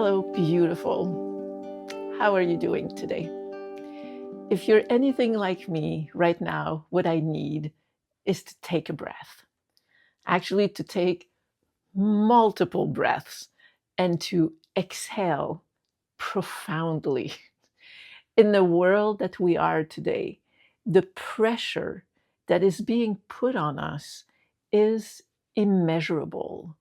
Hello, beautiful. How are you doing today? If you're anything like me right now, what I need is to take a breath. Actually, to take multiple breaths and to exhale profoundly. In the world that we are today, the pressure that is being put on us is immeasurable.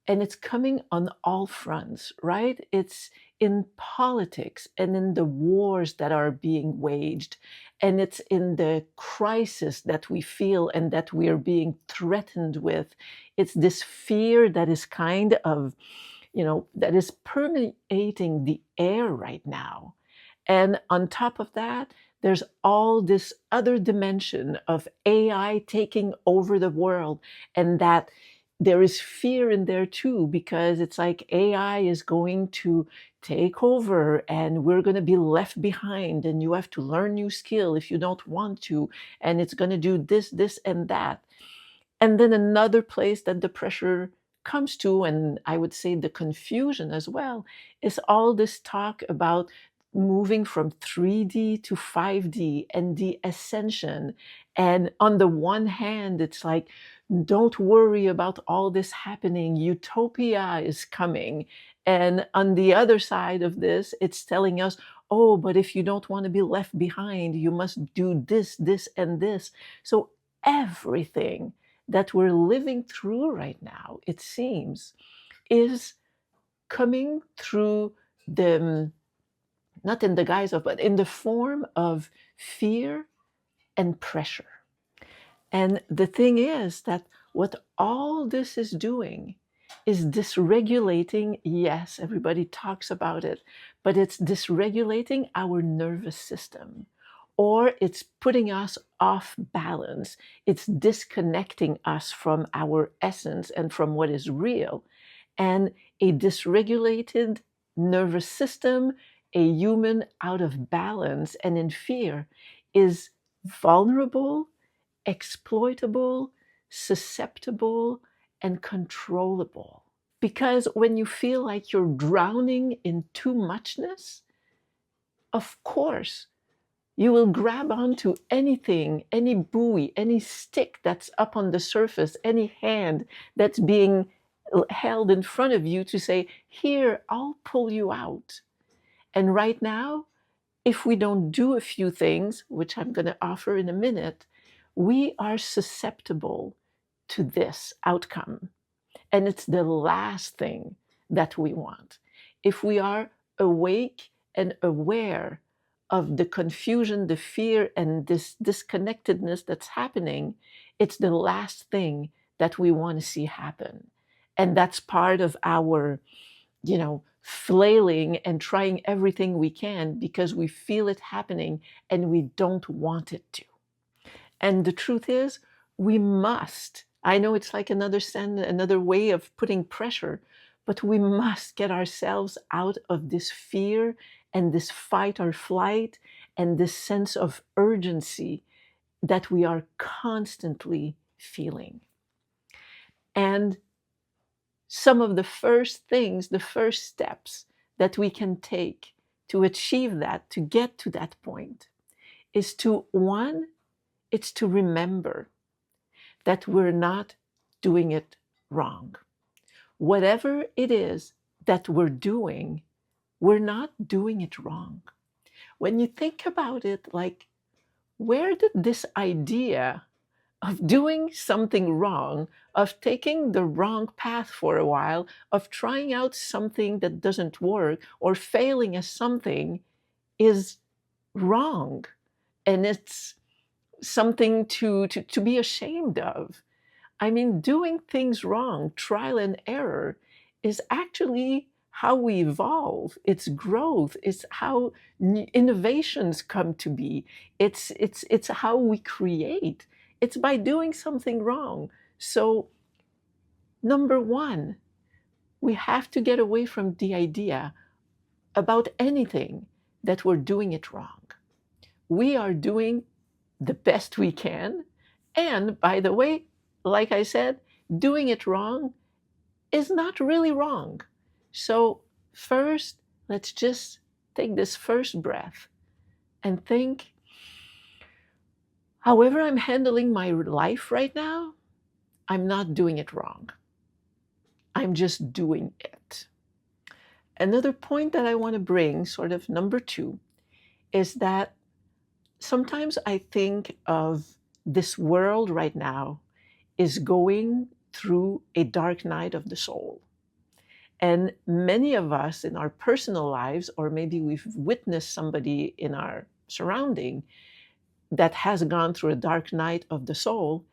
And it's coming on all fronts, right? It's in politics and in the wars that are being waged, and it's in the crisis that we feel and that we are being threatened with. It's this fear that is kind of, that is permeating the air right now. And on top of that, there's all this other dimension of AI taking over the world, and that there is fear in there too, because it's like AI is going to take over and we're going to be left behind, and you have to learn new skill if you don't want to, and it's going to do this, and that. And then another place that the pressure comes to, and I would say the confusion as well, is all this talk about moving from 3D to 5D and the ascension. And on the one hand, it's like, don't worry about all this happening, utopia is coming. And on the other side of this, it's telling us, oh, but if you don't want to be left behind, you must do this, and this. So everything that we're living through right now, it seems, is coming through the, not in the guise of, but in the form of fear and pressure. And the thing is that what all this is doing is dysregulating. Yes, everybody talks about it, but it's dysregulating our nervous system, or it's putting us off balance. It's disconnecting us from our essence and from what is real. And a dysregulated nervous system, a human out of balance and in fear, is vulnerable, exploitable, susceptible, and controllable. Because when you feel like you're drowning in too muchness, of course, you will grab onto anything, any buoy, any stick that's up on the surface, any hand that's being held in front of you to say, here, I'll pull you out. And right now, if we don't do a few things, which I'm going to offer in a minute, we are susceptible to this outcome. And it's the last thing that we want. If we are awake and aware of the confusion, the fear, and this disconnectedness that's happening, it's the last thing that we want to see happen. And that's part of our, flailing and trying everything we can because we feel it happening and we don't want it to. And the truth is, we must. I know it's like another way of putting pressure, but we must get ourselves out of this fear and this fight or flight and this sense of urgency that we are constantly feeling. And some of the first things, the first steps that we can take to achieve that, to get to that point, is to, one, it's to remember that we're not doing it wrong. Whatever it is that we're doing, we're not doing it wrong. When you think about it, like, where did this idea of doing something wrong, of taking the wrong path for a while, of trying out something that doesn't work, or failing at something is wrong, and it's something to be ashamed of? I mean, doing things wrong, trial and error, is actually how we evolve. It's growth. It's how innovations come to be. It's how we create. It's by doing something wrong. So, number one, we have to get away from the idea about anything that we're doing it wrong. We are doing the best we can. And by the way, like I said, doing it wrong is not really wrong. So First, let's just take this first breath and think, however I'm handling my life right now, I'm not doing it wrong. I'm just doing it. Another point that I want to bring, sort of number two, is that sometimes I think of this world right now is going through a dark night of the soul. And many of us in our personal lives, or maybe we've witnessed somebody in our surrounding that has gone through a dark night of the soul,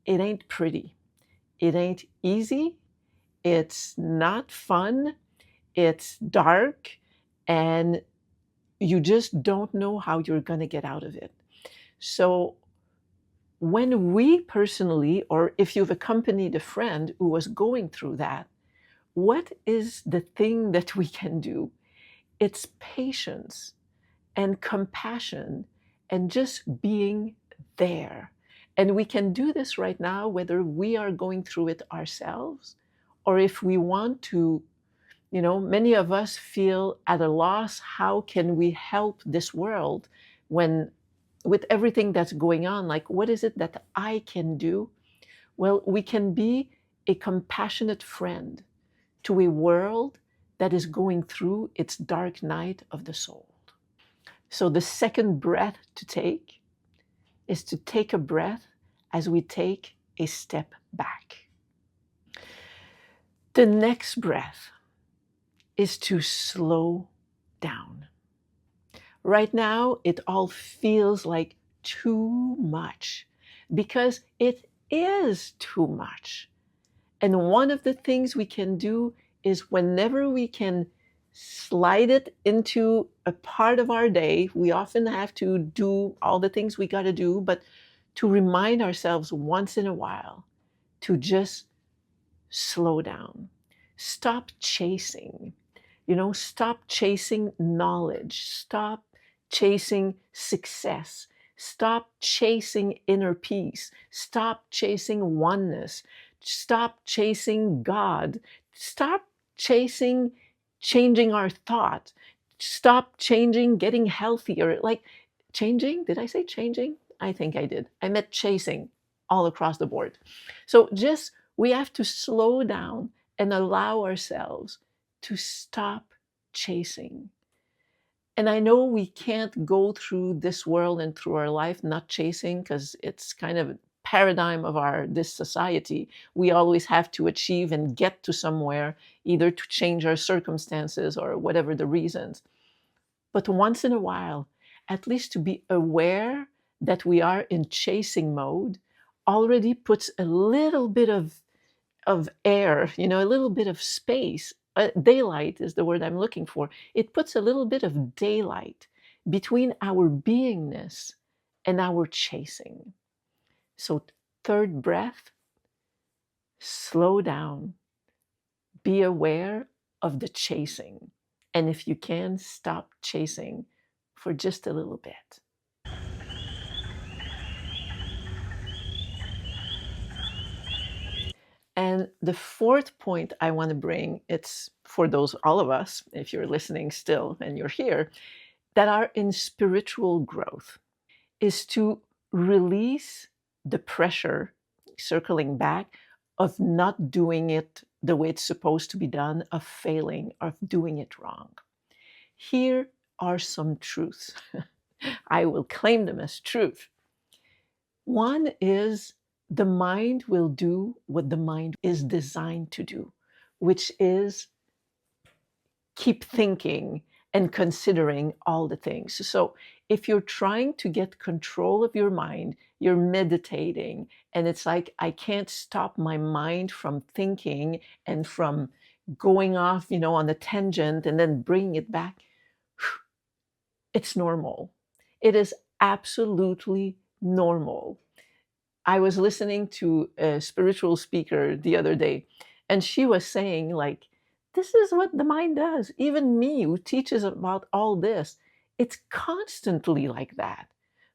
it ain't pretty. It ain't easy. It's not fun. It's dark. And you just don't know how you're going to get out of it. So, when we personally, or if you've accompanied a friend who was going through that, what is the thing that we can do? It's patience and compassion and just being there. And we can do this right now, whether we are going through it ourselves or if we want to. Many of us feel at a loss. How can we help this world when, with everything that's going on, like what is it that I can do? Well, we can be a compassionate friend to a world that is going through its dark night of the soul. So, the second breath to take is to take a breath as we take a step back. The next breath is to slow down. Right now, it all feels like too much because it is too much. And one of the things we can do is whenever we can slide it into a part of our day, we often have to do all the things we got to do, but to remind ourselves once in a while to just slow down. Stop chasing. Stop chasing knowledge. Stop chasing success. Stop chasing inner peace. Stop chasing oneness. Stop chasing God. Stop chasing changing our thought. Stop changing getting healthier. Like changing, did I say changing? I think I did. I meant chasing all across the board. So just we have to slow down and allow ourselves to stop chasing. And I know we can't go through this world and through our life not chasing because it's kind of a paradigm of this society. We always have to achieve and get to somewhere, either to change our circumstances or whatever the reasons. But once in a while, at least to be aware that we are in chasing mode already puts a little bit of air, a little bit of space. Daylight is the word I'm looking for. It puts a little bit of daylight between our beingness and our chasing. So, third breath, slow down, be aware of the chasing. And if you can, stop chasing for just a little bit. And the fourth point I want to bring, it's for those, all of us, if you're listening still and you're here, that are in spiritual growth, is to release the pressure, circling back, of not doing it the way it's supposed to be done, of failing, of doing it wrong. Here are some truths. I will claim them as truth. One is the mind will do what the mind is designed to do, which is keep thinking and considering all the things. So if you're trying to get control of your mind, you're meditating, and it's like, I can't stop my mind from thinking and from going off, on a tangent and then bringing it back. It's normal. It is absolutely normal. I was listening to a spiritual speaker the other day, and she was saying, like, this is what the mind does. Even me, who teaches about all this, it's constantly like that.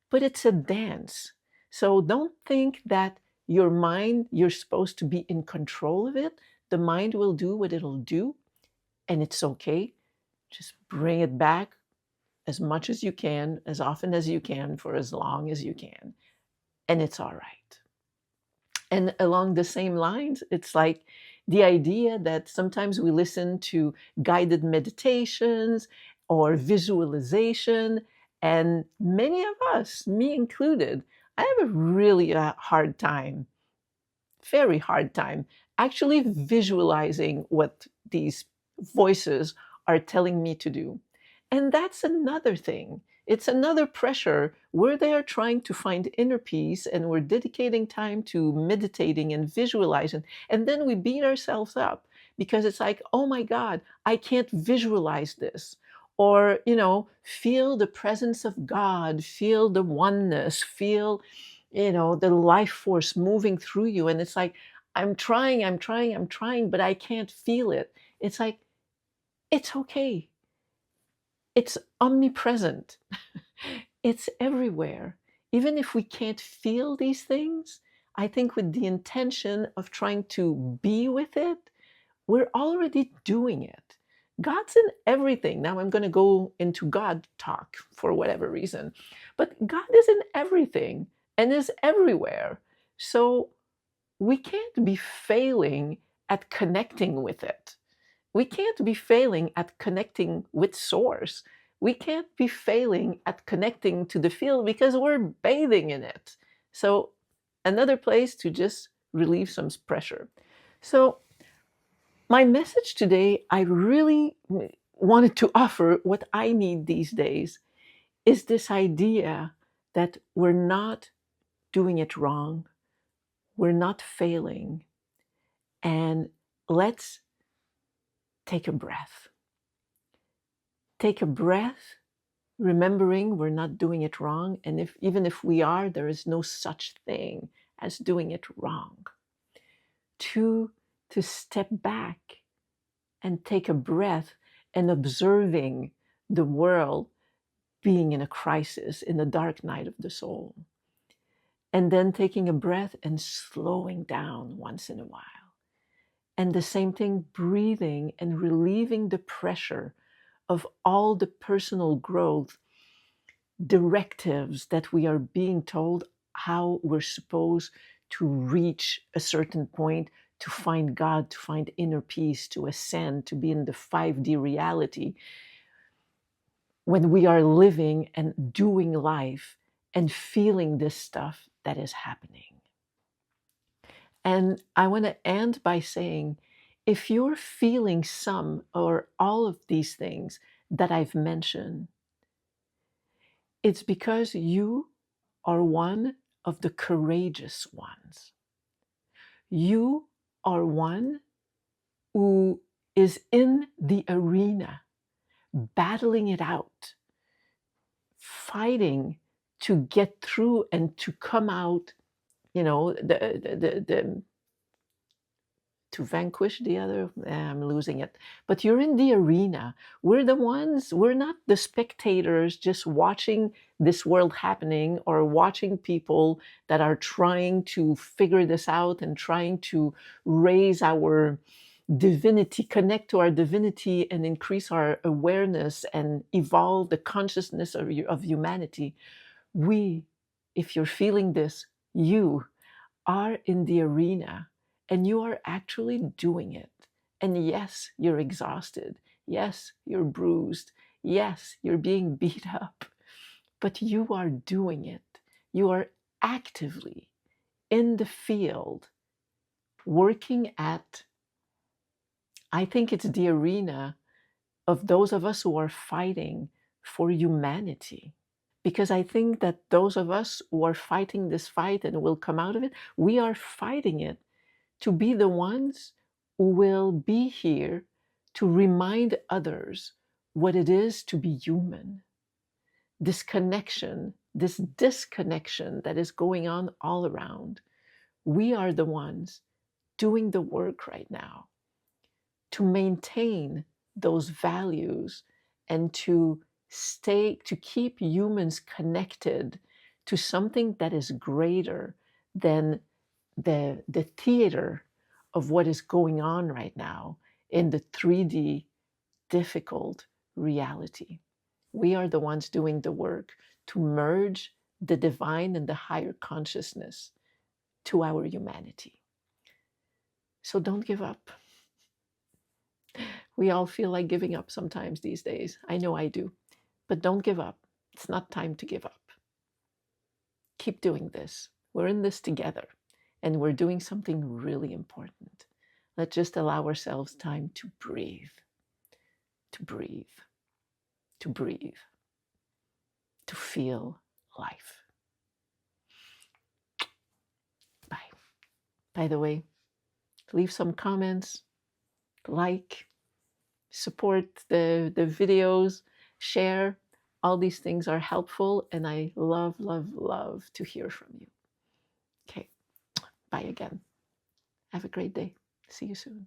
But it's a dance. So don't think that your mind, you're supposed to be in control of it. The mind will do what it'll do. And it's okay. Just bring it back as much as you can, as often as you can, for as long as you can. And it's all right. And along the same lines, it's like the idea that sometimes we listen to guided meditations or visualization, and many of us, me included, I have a really hard time, very hard time, actually visualizing what these voices are telling me to do. And that's another thing. It's another pressure where they are trying to find inner peace and we're dedicating time to meditating and visualizing. And then we beat ourselves up because it's like, oh my God, I can't visualize this. Or, feel the presence of God, feel the oneness, feel the life force moving through you. And it's like, I'm trying, but I can't feel it. It's like, it's okay. It's omnipresent. It's everywhere. Even if we can't feel these things, I think with the intention of trying to be with it, we're already doing it. God's in everything. Now I'm going to go into God talk for whatever reason. But God is in everything and is everywhere. So we can't be failing at connecting with it. We can't be failing at connecting with source. We can't be failing at connecting to the field because we're bathing in it. So another place to just relieve some pressure. So my message today, I really wanted to offer what I need these days is this idea that we're not doing it wrong, we're not failing, and let's take a breath. Take a breath, remembering we're not doing it wrong, and even if we are, there is no such thing as doing it wrong. Two, to step back and take a breath and observing the world being in a crisis, in the dark night of the soul. And then taking a breath and slowing down once in a while. And the same thing, breathing and relieving the pressure of all the personal growth directives that we are being told how we're supposed to reach a certain point, to find God, to find inner peace, to ascend, to be in the 5D reality, when we are living and doing life and feeling this stuff that is happening. And I want to end by saying, if you're feeling some or all of these things that I've mentioned, it's because you are one of the courageous ones. You are one who is in the arena, battling it out, fighting to get through and to come out, the to vanquish the other. I'm losing it. But you're in the arena. We're not the spectators just watching this world happening or watching people that are trying to figure this out and trying to raise our divinity, connect to our divinity and increase our awareness and evolve the consciousness of humanity. If you're feeling this, you are in the arena and you are actually doing it. And yes, you're exhausted. Yes, you're bruised. Yes, you're being beat up. But you are doing it. You are actively in the field working at, I think it's the arena of those of us who are fighting for humanity. Because I think that those of us who are fighting this fight and will come out of it, we are fighting it to be the ones who will be here to remind others what it is to be human. This connection, this disconnection that is going on all around. We are the ones doing the work right now to maintain those values and to keep humans connected to something that is greater than the theater of what is going on right now in the 3D difficult reality. We are the ones doing the work to merge the divine and the higher consciousness to our humanity. So don't give up. We all feel like giving up sometimes these days. I know I do. But don't give up. It's not time to give up. Keep doing this. We're in this together, and we're doing something really important. Let's just allow ourselves time to breathe, to breathe, to breathe, to feel life. Bye. By the way, leave some comments, like, support the videos, share. All these things are helpful, and I love, love, love to hear from you. Okay, bye again. Have a great day. See you soon.